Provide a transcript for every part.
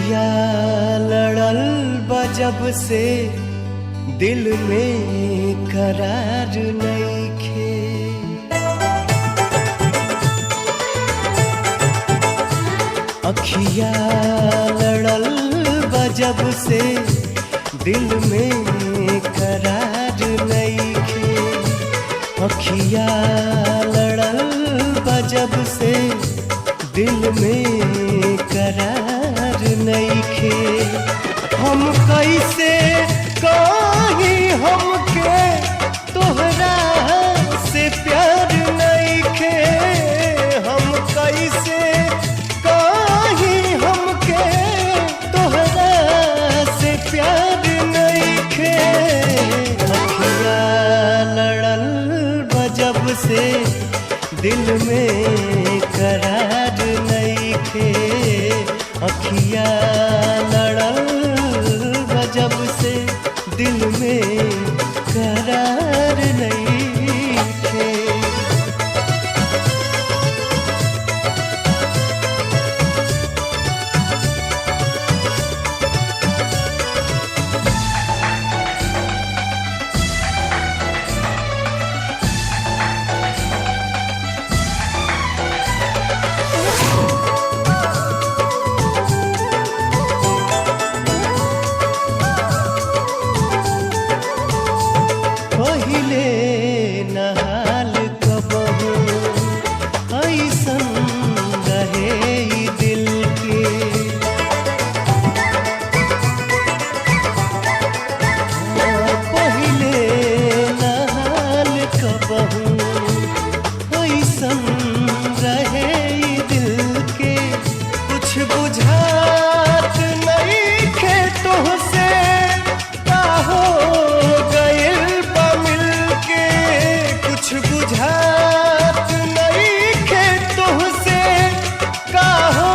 अखिया लड़ल बजब से दिल में करार नइखे। अखिया लड़ल बजब से दिल में करार नइखे। अखिया लड़ल बजब से दिल में करार नइखे। हम कैसे कहीं हमके तोहरा से प्यार नइखे। हम कैसे कहीं हमके तोहरा से प्यार नइखे। अखिया लड़ल बजब से दिल में करार नइखे। अखिया लड़ल बजब से दिल में करार नइखे। पहिले नहाल कबहू ऐसन रहे ई दिल के। पहिले नहाल कबहू ऐसन रहे ई दिल के। कुछ बुझात नइखे तोहसे का हो गइल बा मिलके। कुछ बुझात नइखे तोहसे का हो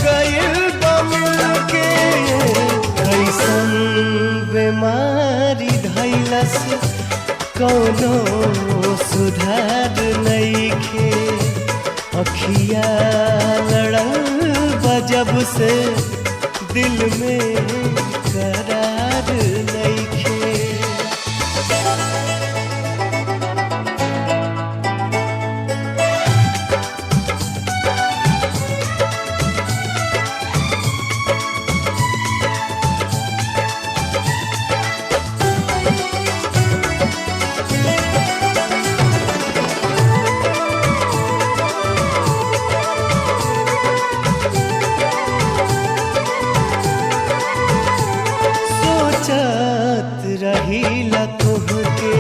गइल बा मिलके। कैसन बीमारी धइलस कौनो सुधार नइखे। अखिया लड़ल बजब से दिल में करार नइखे। सोचत रहीला तोहके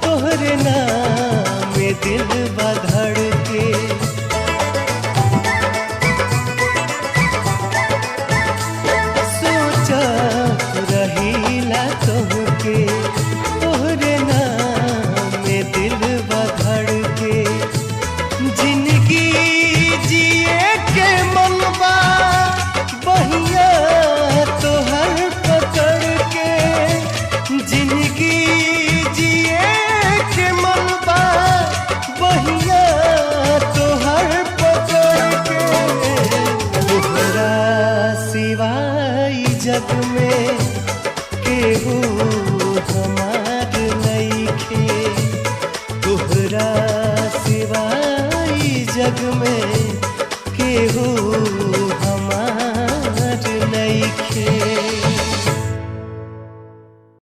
तोहरे नाम में दिल बधड़ के। सोचत रहीला तोहके तोहरे नाम में दिल बधड़ के। जिंदगी जिए के मनवा बहिया तोहर पकड़ के। जिंदगी जिए के मनवा बहिया तोहर पकड़ के। तोहरा सिवाय जग में केहू हमार नइखे। तोहरा सिवाय जग में केहू हमार नइखे।